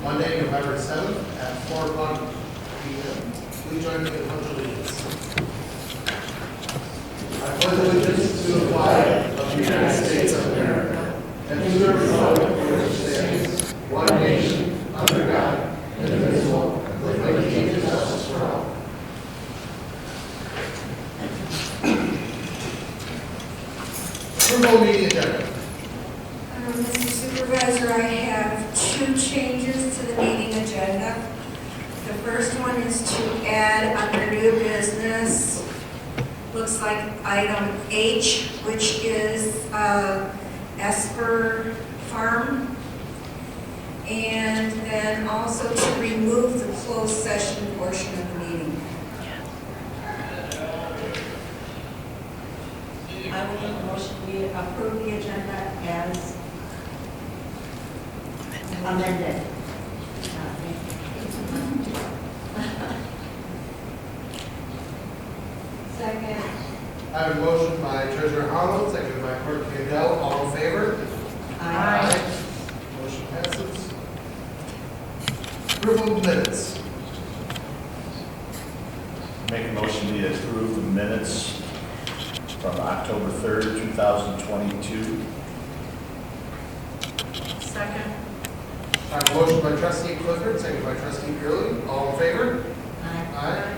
Monday, November 7th at 4 o'clock p.m. Please join me in the pledge of allegiance. I pledge allegiance to the flag of the United States of America and to the republic for which it stands, one nation, under God, indivisible, with liberty and justice for all. Approval meeting agenda. Mr. Supervisor, I have 2 changes to the meeting agenda. The first one is to add under new business, looks like item H, which is Esper Farm. And then also to remove the closed session portion of the meeting. I will make a motion we approve the agenda as amended. Second. I have a motion by Treasurer Arnold, seconded by Clerk Mandel. All in favor? Aye. Motion passes. Approval of minutes. Make a motion to approve the minutes from October 3rd, 2022. Second. I have a motion by Trustee Clifford, seconded by Trustee Gurley. All in favor? Aye.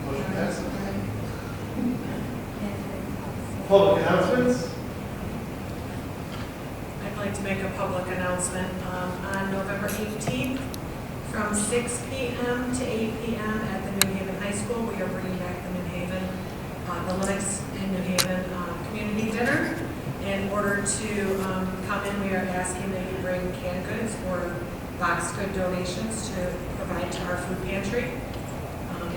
Motion passes. Public announcements. I'd like to make a public announcement on November 18th from 6 p.m. to 8 p.m. at the New Haven High School. We are bringing back the New Haven, the Lenox in New Haven community dinner. In order to come in, we are asking that you bring canned goods or box good donations to provide to our food pantry.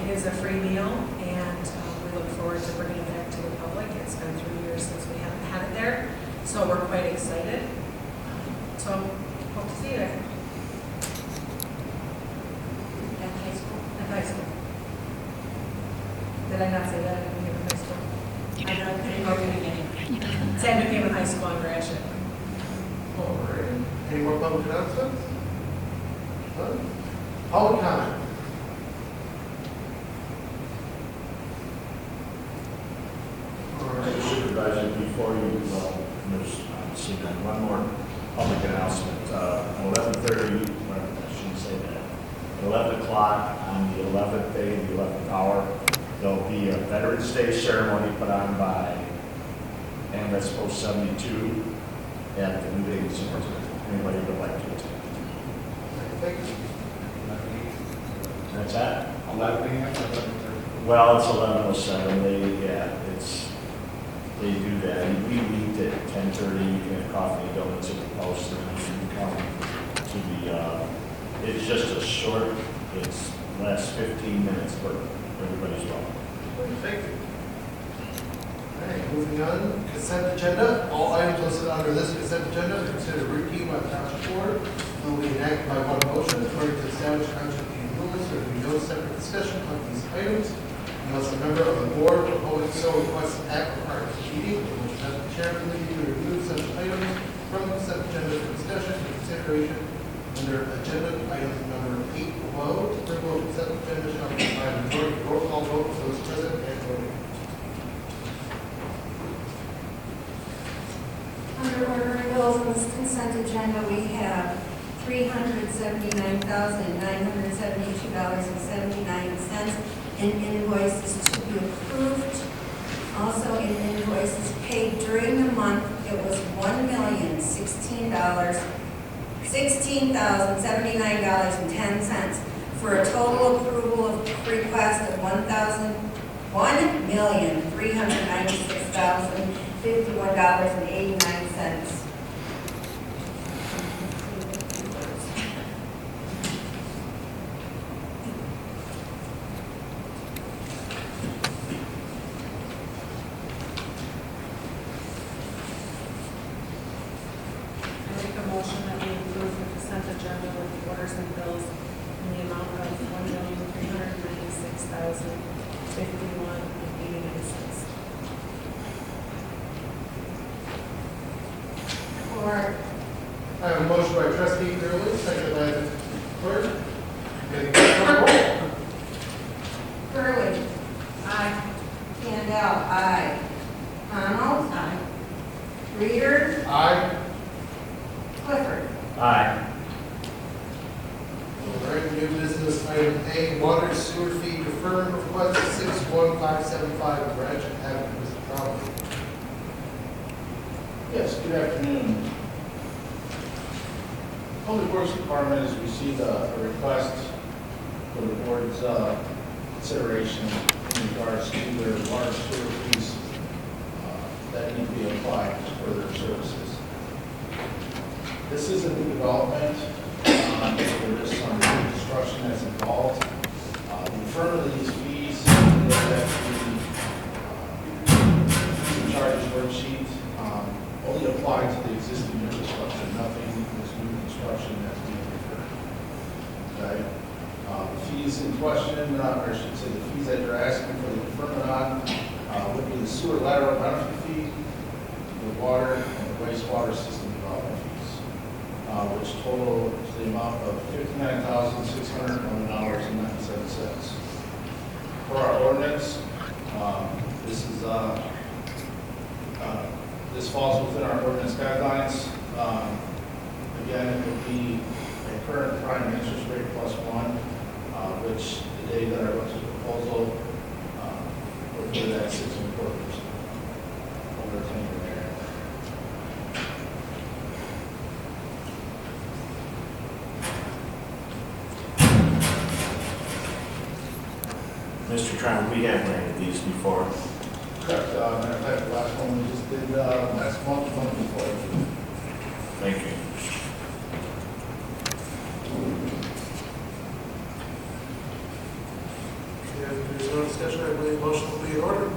It is a free meal, and we look forward to bringing it back to the public. It's been 3 years since we haven't had it there, so we're quite excited. So, hope to see you there. At high school. At high school. Did I not say that at New Haven High School? It's at New Haven High School on Gratiot. All right. Any more public announcements? None? Public comment. All right. Supervisor, before you, see that, one more public announcement. 11:30, well, I shouldn't say that. At 11 o'clock on the 11th day, the 11th hour, there'll be a Veterans Day ceremony put on by Ambulance Post 72 at the New Haven Cemetery. Anybody would like to attend? Thank you. That's that? 11 a.m. Well, it's 11:07. They do that. We meet at 10:30. You can have coffee and donuts at the post, and you can come to the. It's just a short. It's lasts 15 minutes, but everybody's welcome. Thank you. All right, moving on. Consent agenda. All items listed under this consent agenda are considered routine by the Township Board. Will be enacted by one motion according to established township meeting rules. There will be no separate discussion of these items unless a member of the board or public so requests to act prior to the meeting, which has the chairman leave to remove such items from the consent agenda for discussion and consideration under agenda item number 8 below. Approval of consent agenda shall be by majority roll call vote for those present and voting. Under ordinary bills on this consent agenda, we have $379,972.79 in invoices to be approved. Also in invoices paid during the month, it was $1,016,079.10 for a total approval of request of $1,396,051.89. Motion that we approve the consent agenda with the orders and bills in the amount of $1,396,051.89. new business, item A, water sewer fee deferment request 61575 Gratiot Avenue. Mr. Crowley. Yes, good afternoon. Public Works Department has received a request for the board's consideration in regards to their water sewer fees that need to be applied for their services. This is a new development. There is some new construction that's involved. The deferment of these fees, that the charges worksheet only apply to the existing infrastructure, nothing this new construction that's being deferred. Okay? The fees in question, or I should say the fees that you're asking for the deferment on, would be the sewer lateral benefit fee, the water and the wastewater system development fees, which total to the amount of $59,601.97. For our ordinance, this falls within our ordinance guidelines. Again, it would be a current prime interest rate plus 1, which the day that I wrote the proposal, would be that 6.25% over a 10-year period. Mr. Tron, we have ran these before. Correct. Matter of fact, the last one we just did last month, month before. Thank you. If there's no discussion, I believe motion will be in order.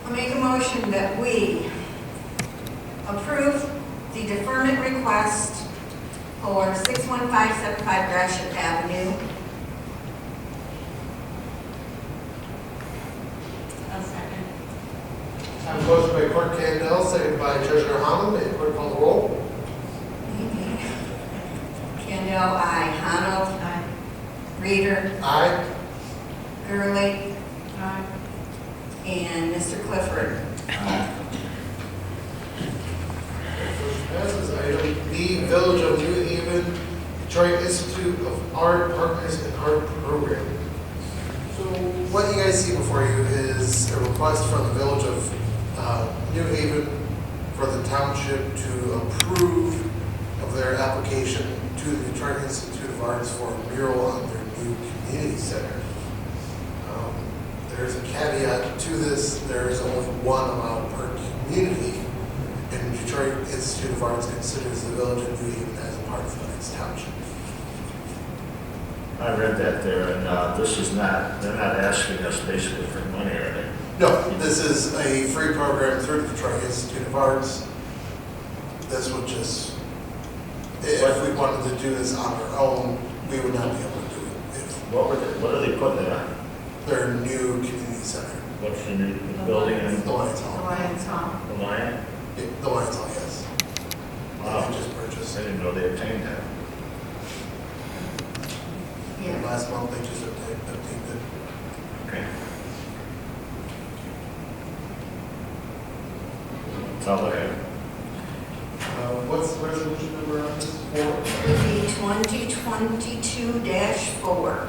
I'll make a motion that we approve the deferment request for 61575 Gratiot Avenue. I'll second. I have a motion by Clerk Candell, seconded by Treasurer Holland. May the clerk call the roll. Kendall, aye. Arnold, Aye. Reader, Aye. Gurley, Aye. and Mr. Clifford. Motion passes. Item B, Village of New Haven, Detroit Institute of Art Partners in Art Program. So what you guys see before you is a request from the Village of New Haven for the township to approve of their application to the Detroit Institute of Arts for a mural on their new community center. There's a caveat to this. There is only one amount per community, and Detroit Institute of Arts considers the Village of New Haven as a part of its township. I read that there, and this is not, they're not asking us basically for money, are they? No, this is a free program through the Detroit Institute of Arts. This would just, if we wanted to do this on our own, we would not be able to do it. If What are they putting it on? their new community center, What's the new the building in the Lions Hall. Lions Hall. the Lion? The Lions Hall, yes. Wow. They just purchased. I didn't know they obtained that. Yeah. Last month, they just obtained it. Okay. That's all I have. What's the resolution number on this? It would be 2022-4.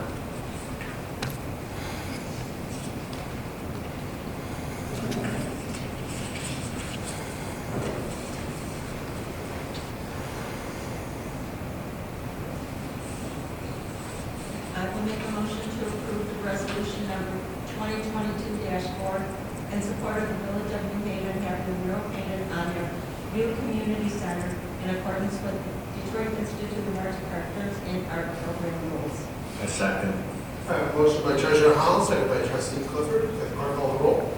I will make a motion to approve the resolution number 2022-4 in support of the Village of New Haven having the mural painted on their new community center in accordance with Detroit Institute of Arts Partners in Art Program rules. I second. Motion by Treasurer Holland, second by Trustee Clifford. Can the clerk call the roll?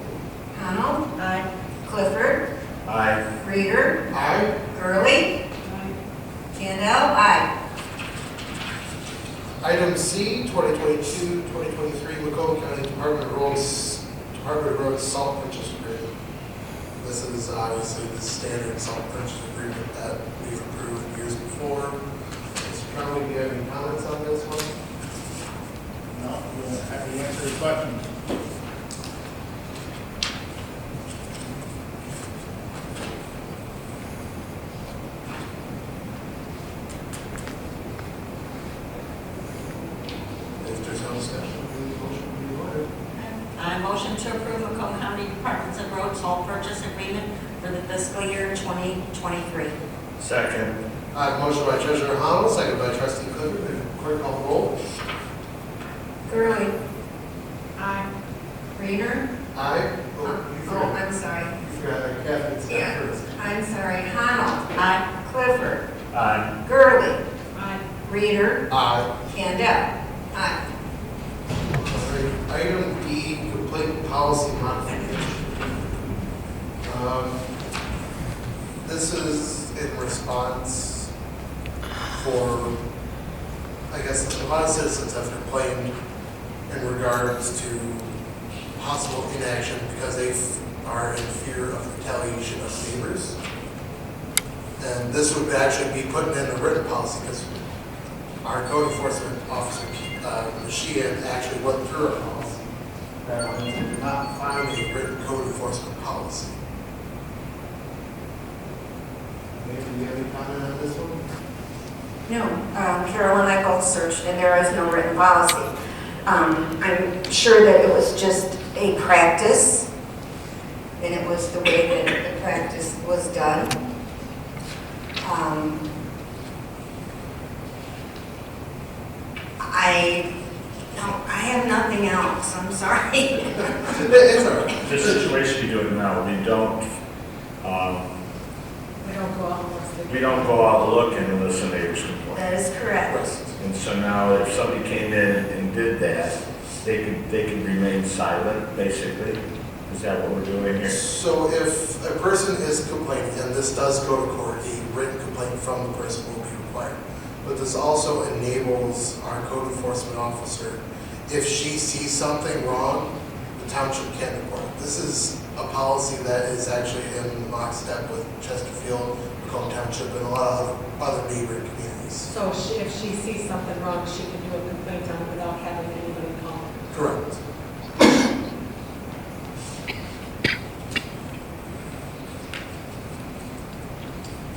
Arnold, Aye. Clifford, Aye. Reader, Aye. Gurley, Aye. Kendall, aye. Item C, 2022-2023 Macomb County Department of Roads Salt Purchase Agreement. This is obviously the standard salt purchase agreement that we've approved years before. Mr. Conley, do you have any comments on this one? No, we're happy to answer your questions. fiscal year 2023. Second. I have a motion by Treasurer Howell, second by Trustee Clifford. Clerk call the roll. Gurley. Aye. Reader. Aye. Oh, I'm sorry. You forgot that Kathy said Yeah, first. I'm sorry. Honnold. Aye. Clifford. Aye. Gurley. Aye. Reader. Aye. Candell. Aye. Alright, item D, complaint policy modification. This is in response for, I guess, a lot of citizens have complained in regards to possible inaction because they are in fear of retaliation of neighbors. And this would actually be putting in a written policy because our code enforcement officer, Sheehan, actually went through a policy that we did not find a written code enforcement policy. Maybe you have any comment on this one? No, Carolyn Echols searched and there is no written policy. I'm sure that it was just a practice and it was the way that the practice was done. I have nothing else, I'm sorry. It's all right. The situation you're doing now, we don't We don't go out and look. look and listen to neighbors complain. That is correct. And so now if somebody came in and did that, they could remain silent, basically. Is that what we're doing here? So if a person is complaining, and this does go to court, a written complaint from the person will be required. But this also enables our code enforcement officer, if she sees something wrong, the township can report it. This is a policy that is actually in lockstep with Chesterfield, Macomb Township, and a lot of other neighboring communities. So if she sees something wrong, she can do a complaint on it without having anybody call. Correct.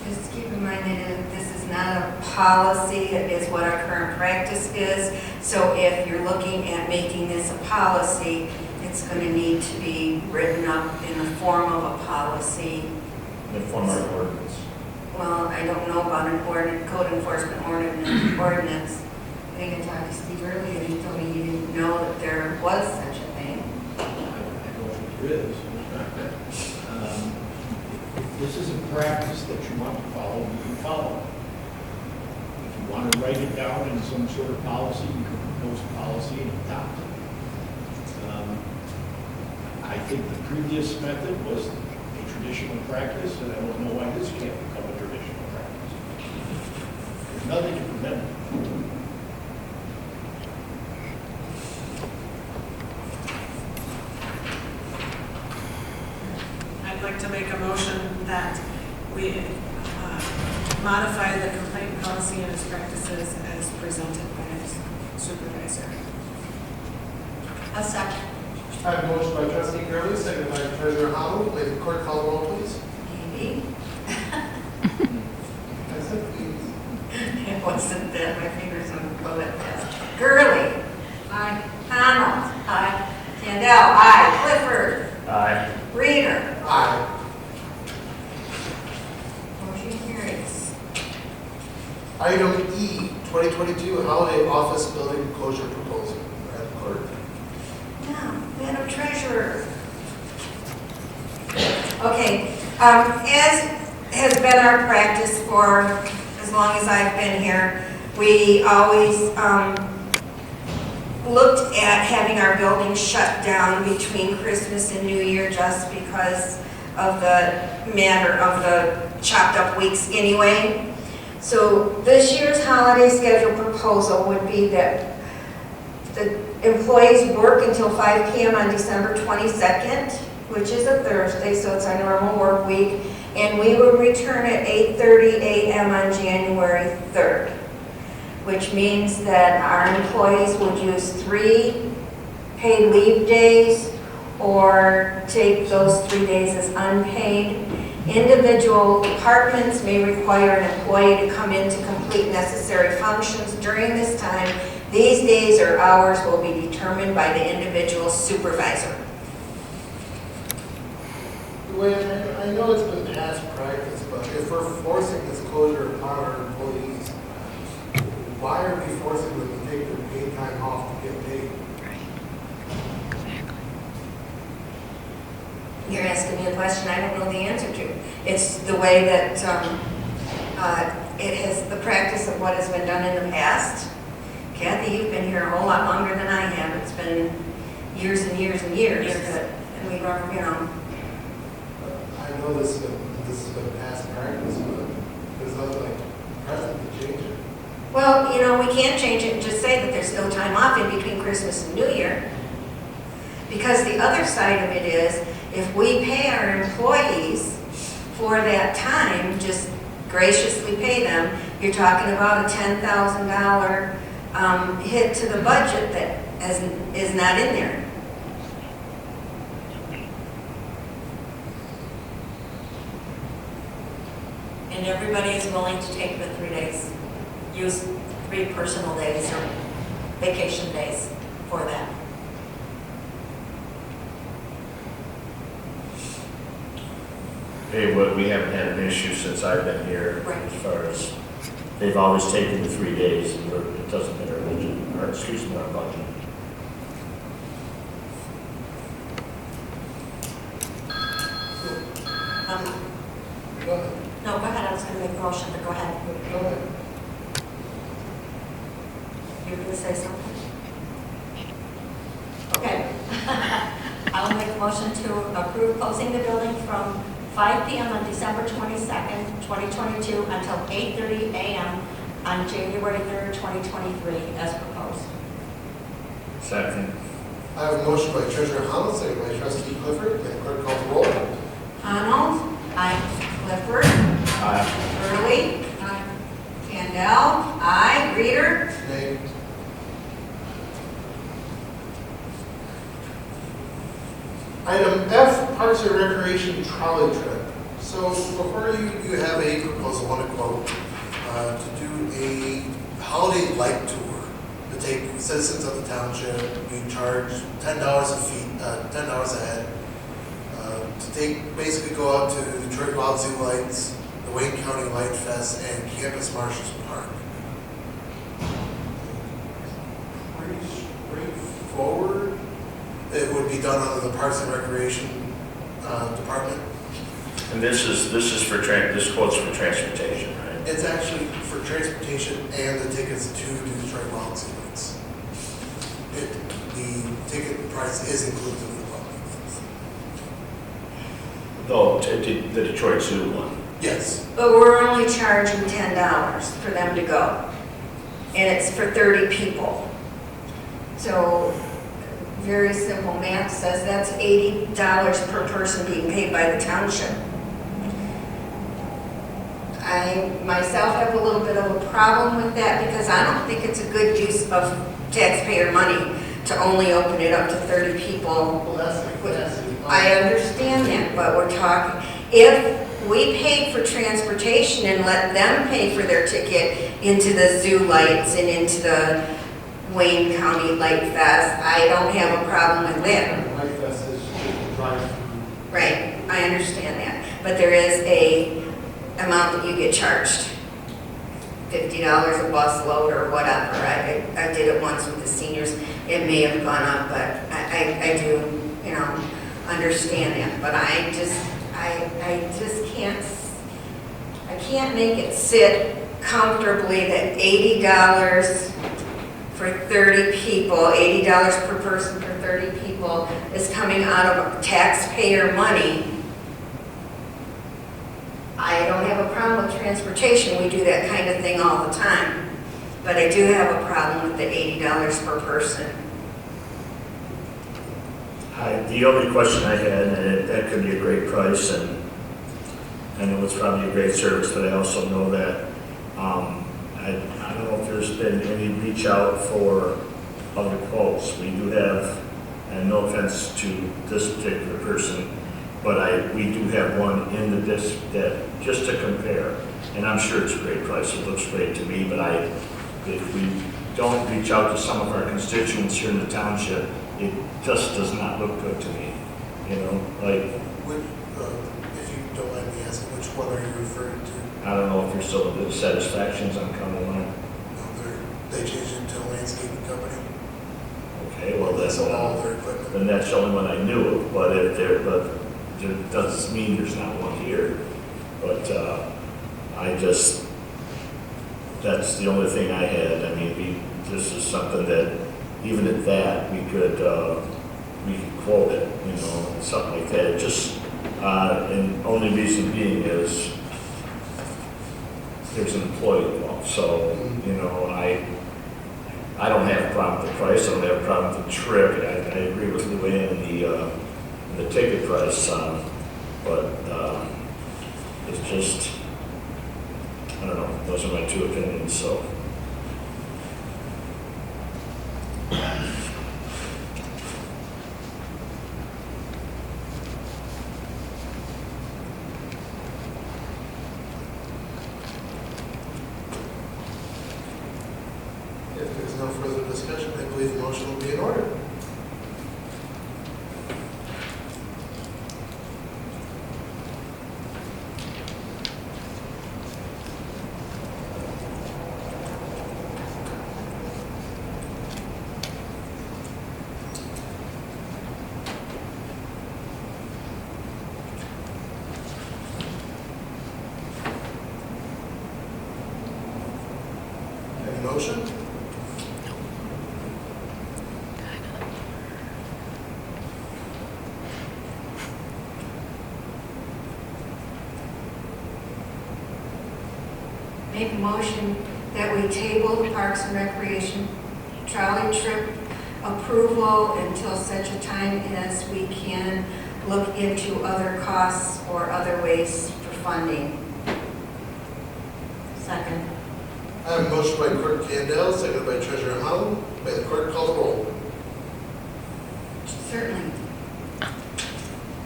Just keep in mind that this is not a policy, it is what our current practice is. So if you're looking at making this a policy, it's going to need to be written up in the form of a policy. In the form of an ordinance. Well, I don't know about an code enforcement ordinance. I think I talked to Steve earlier, and he told me he didn't know that there was such a thing. I don't think there is. If this is a practice that you want to follow, you can follow it. If you want to write it down in some sort of policy, you can propose a policy and adopt it. I think the previous method was a traditional practice, and I don't know why this can't become a traditional practice. There's nothing to prevent it. I'd like to make a motion that we modify the complaint policy and its practices as presented by its supervisor. A second. I have a motion by Trustee Gurley, second by Treasurer Howell. May the clerk call the roll, please. Maybe. I said please. It wasn't that, my fingers on go that fast. Gurley. Aye. Honnold. Aye. Candell. Aye. Clifford. Aye. Reader. Aye. Motion carries. Item E, 2022 holiday office building closure proposal. Madam Clerk. Now, Madam Treasurer. Okay, as has been our practice for as long as I've been here, we always looked at having our building shut down between Christmas and New Year just because of the matter of the chopped up weeks anyway. So this year's holiday schedule proposal would be that the employees work until 5 p.m. on December 22nd, which is a Thursday, so it's our normal work week, and we would return at 8:30 a.m. on January 3rd, which means that our employees would use 3 paid leave days or take those 3 days as unpaid. Individual departments may require an employee to come in to complete necessary functions during this time. These days or hours will be determined by the individual supervisor. The way, I know it's been past practice, but if we're forcing this closure upon our employees, why are we forcing them to take their paid time off to get paid? You're asking me a question I don't know the answer to. It's the way that it has, the practice of what has been done in the past. Kathy, you've been here a whole lot longer than I have. It's been years and years and years. And we, you know. I know this has been past practice, but there's nothing like present to change it. Well, you know, we can't change it and just say that there's no time off in between Christmas and New Year. Because the other side of it is, if we pay our employees for that time, just graciously pay them, you're talking about a $10,000 hit to the budget that is not in there. And everybody is willing to take the 3 days, use 3 personal days or vacation days for that. Hey, we haven't had an issue since I've been here, Right. as far as, they've always taken the 3 days, and it doesn't hit our budget, or excuse me, our budget. Go ahead. No, go ahead, I was going to make a motion, but go ahead. Go ahead. You were going to say something? Okay. I will make a motion to approve closing the building from 5 p.m. on December 22nd, 2022 until 8:30 a.m. on January 3rd, 2023, as proposed. Second. I have a motion by Treasurer Holland, second by Trustee Clifford. May the clerk call the roll? Arnold? Aye. Clifford? Aye. Hurley? Candell? Aye. Reader? Nay. Item F, Parks and Recreation trolley trip. So before you have a proposal, I want to quote, to do a holiday light tour to take citizens of the township. We charge $10 a feet, $10 a head, to take, basically go out to the Detroit Wild Zoo Lights, the Wayne County Light Fest, and Campus Marshals Park. Pretty straightforward. It would be done under the Parks and Recreation Department. And this is for, this quote's for transportation, right? It's actually for transportation and the tickets to the Detroit Wild Zoo Lights. The ticket price is inclusive of the public. Though, the Detroit Zoo one. Yes. But we're only charging $10 for them to go. And it's for 30 people. So, very simple math says that's $80 per person being paid by the township. I myself have a little bit of a problem with that because I don't think it's a good use of taxpayer money to only open it up to 30 people. Well, that's the capacity. I understand that, but we're talking, if we paid for transportation and let them pay for their ticket into the zoo lights and into the Wayne County Light Fest, I don't have a problem with that. Light Fest is just drive-through. Right, I understand that. But there is a amount that you get charged. $50 a bus load or whatever. I did it once with the seniors. It may have gone up, but I do, you know, understand that. But I just can't make it sit comfortably that $80 for 30 people, $80 per person for 30 people is coming out of taxpayer money. I don't have a problem with transportation. We do that kind of thing all the time. But I do have a problem with the $80 per person. The only question I had, and that could be a great price, and I know it's probably a great service, but I also know that I don't know if there's been any reach out for other quotes. We do have, and no offense to this particular person, but we do have one in the district that, just to compare, and I'm sure it's a great price, it looks great to me, but if we don't reach out to some of our constituents here in the township, it just does not look good to me, you know, like. asking which one are you referring to? I don't know if you're still doing satisfactions on County Line. No, they changed it to a landscaping company. Okay, well, that's So all their equipment. then that's the only one I knew of, but if there, but it doesn't mean there's not one here. But I just, that's the only thing I had. I mean, this is something that, even at that, we could quote it, you know, something like that. Just, and only reason being is there's an employee involved. So, you know, I don't have a problem with the price, I don't have a problem with the trip. I agree with Luann in the ticket price, but it's just, I don't know, those are my two opinions, so. If there's no further discussion, I believe the motion will be in order. Any motion? Make a motion that we table the Parks and Recreation trolley trip approval until such a time as we can look into other costs or other ways for funding. Second. I have a motion by Clerk Candell, seconded by Treasurer Hull. May the clerk call the roll. Certainly.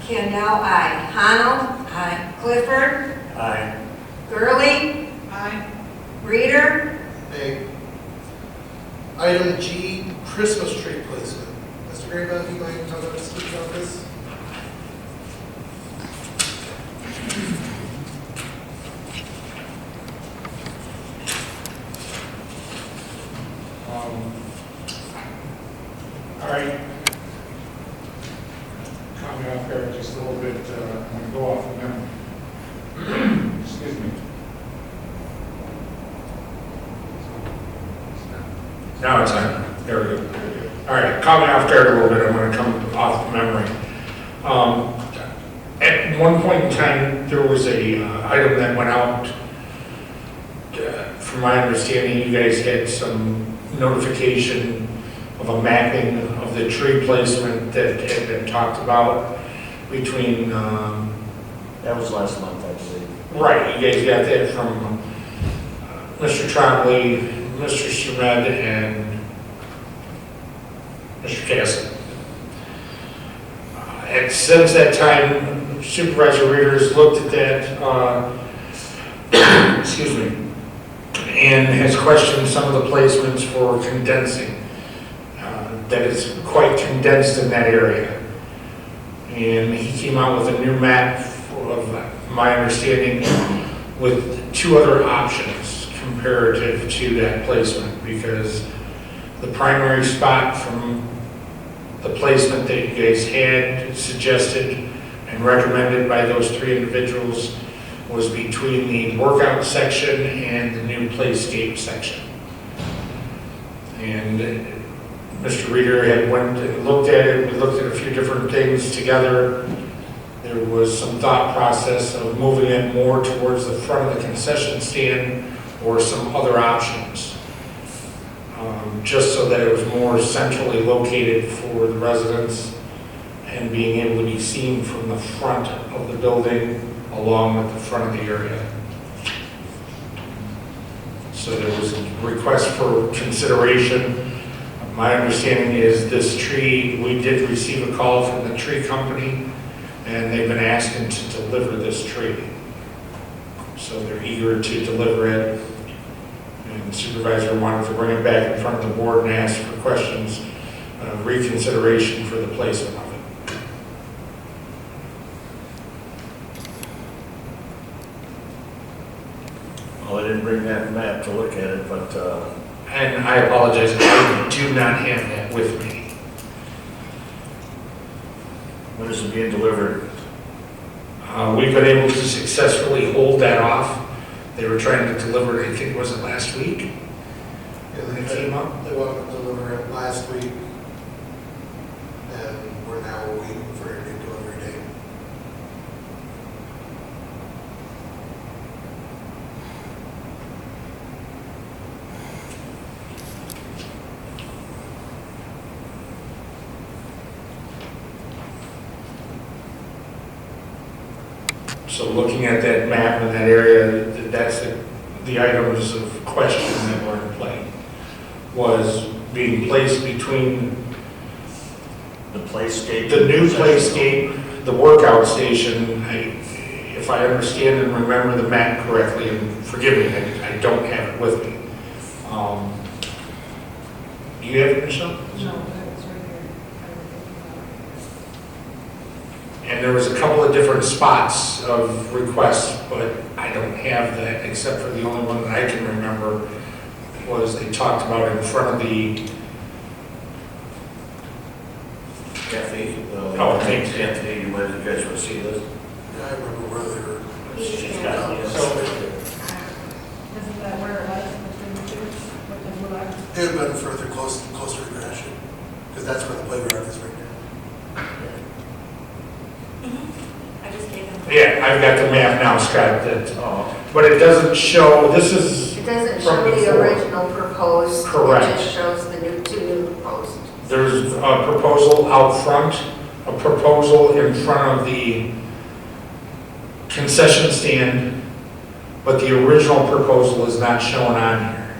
Candell, aye. Honnold? Aye. Clifford? Aye. Gurley? Aye. Reader? Aye. Item G, Christmas tree placement. Mr. Greenbaum, you might come up and speak about this? All right. Coming off there just a little bit, I'm going to go off of memory. Excuse me. Now it's on. There we go. All right, coming off there a little bit, I'm going to come off memory. At one point in time, there was a item that went out. From my understanding, you guys had some notification of a mapping of the tree placement that had been talked about between, That was last month, I believe. right, you guys got that from Mr. Trombley, Mr. Surmed, and Mr. Casson. And since that time, Supervisor Readers looked at that, excuse me, and has questioned some of the placements for condensing. That is quite condensed in that area. And he came out with a new map of my understanding with two other options comparative to that placement, because the primary spot from the placement that you guys had suggested and recommended by those three individuals was between the workout section and the new playscape section. And Mr. Reader had went and looked at it, we looked at a few different things together. There was some thought process of moving it more towards the front of the concession stand or some other options. Just so that it was more centrally located for the residents and being able to be seen from the front of the building along with the front of the area. So there was a request for consideration. My understanding is this tree, we did receive a call from the tree company, and they've been asking to deliver this tree. So they're eager to deliver it. And the supervisor wanted to bring it back in front of the board and ask for questions, reconsideration for the placement of it. Well, I didn't bring that map to look at it, but, And I apologize, I do not have that with me. when is it being delivered? We've been able to successfully hold that off. They were trying to deliver it, I think, was it last week? Yeah, When it came up? They wanted to deliver it last week, and we're now waiting for a new delivery date. So looking at that map in that area, that's the items of question that were in play. Was being placed between The playscape? the new playscape, the workout station. If I understand and remember the map correctly, and forgive me, I don't have it with me. Do you have it, Michelle? No, it's right here. And there was a couple of different spots of requests, but I don't have that, except for the only one that I can remember was they talked about in front of the, Cafe. Oh, thanks. Anthony, you guys want to see this? Yeah, I remember where they were. She's got it. Isn't that where it was, between the two, with the blue line? It would have been further closer to Gratiot, because that's where the playground is right now. I just gave them. yeah, I've got the map now, Scott, that, Oh, but it doesn't show, this is, It doesn't From show the before. original proposed. Correct. It just shows the two new proposed. there's a proposal out front, a proposal in front of the concession stand, but the original proposal is not shown on here.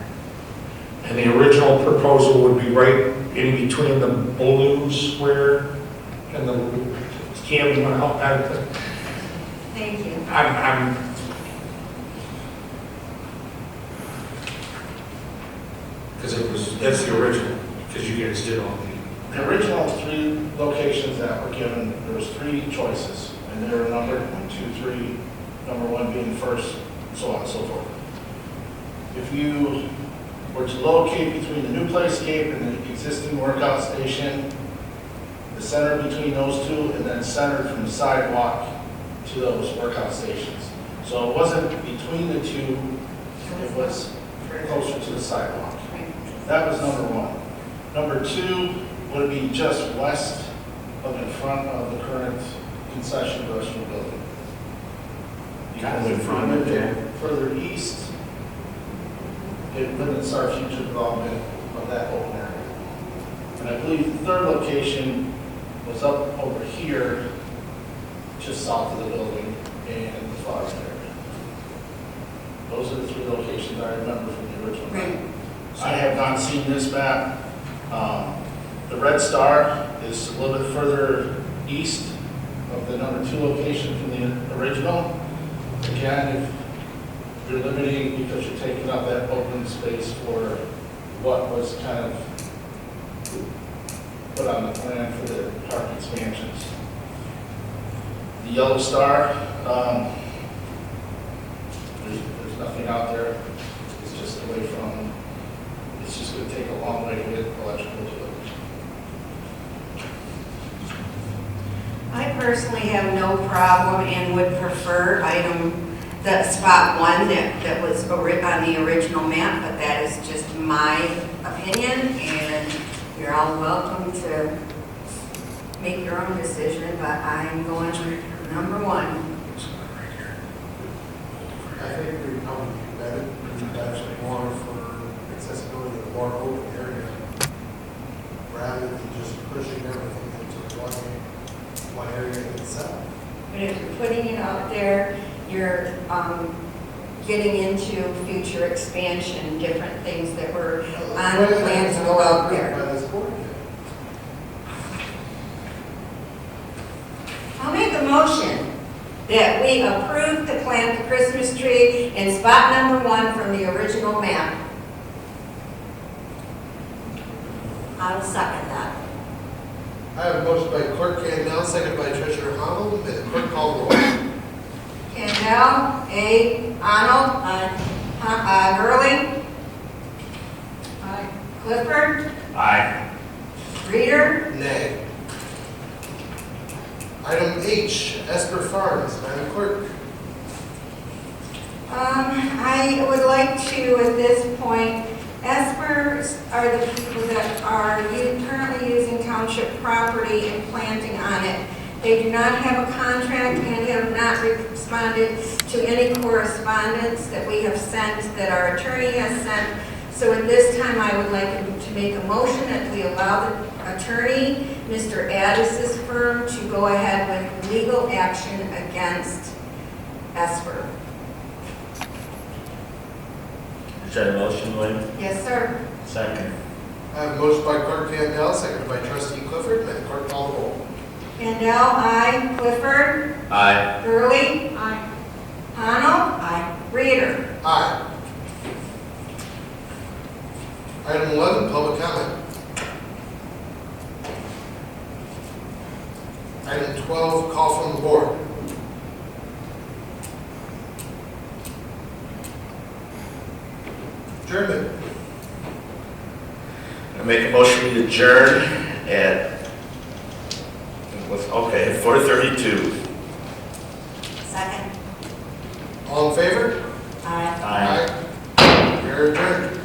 And the original proposal would be right in between the blue square and the, Cam, you want to help out? Thank you. I'm, because it was, that's the original, because you guys did all the, The original three locations that were given, there was three choices, and they were numbered 1, 2, 3, number 1 being first, so on and so forth. If you were to locate between the new playscape and the existing workout station, the center between those two, and then centered from the sidewalk to those workout stations. So it wasn't between the two, it was closer to the sidewalk. That was number 1. Number 2 would be just west of in front of the current concession restaurant building. Kind of in front of it, yeah. Further east, it limits our future development of that open area. And I believe the third location was up over here, just south of the building and the flowers area. Those are the 3 locations I remember from the original map. Right. I have not seen this map. The red star is a little bit further east of the number 2 location from the original. Again, if you're limiting because you're taking up that open space for what was kind of put on the plan for the park expansions. The yellow star, there's nothing out there. It's just away from, it's just going to take a long way to get electrical to it. I personally have no problem and would prefer the spot 1 that was on the original map, but that is just my opinion, and you're all welcome to make your own decision, but I'm going with number 1. I think we probably benefit more for accessibility in a more open area, rather than just pushing everything into one area itself. But if you're putting it out there, you're getting into future expansion, different things that were on the plan to go out there. By this board yet. I'll make a motion that we approve to plant the Christmas tree in spot number 1 from the original map. I'll second that. I have a motion by Clerk Candell, second by Treasurer Arnold. May the clerk call the roll. Candell, A. Arnold, Aye. Gurley, Aye. Clifford, Aye. Reader, Nay. Item H, Esper Farms, Madam Clerk. I would like to, at this point, Espers are the people that are currently using township property and planting on it. They do not have a contract and have not responded to any correspondence that we have sent, that our attorney has sent. So at this time, I would like to make a motion that we allow the attorney, Mr. Addis's firm, to go ahead with legal action against Esper. Is that a motion, Lynn? Yes, sir. Second. I have a motion by Clerk Campbell, seconded by Trustee Clifford. May the clerk call the roll. Mandel, aye. Clifford, Aye. Gurley, Aye. Arnold, Aye. Reader. Aye. Item 11, public comment. Item 12, call from the board. Adjournment. I make a motion to adjourn at, 4:32. Second. All in favor? Aye. Aye. Aye. We are adjourned.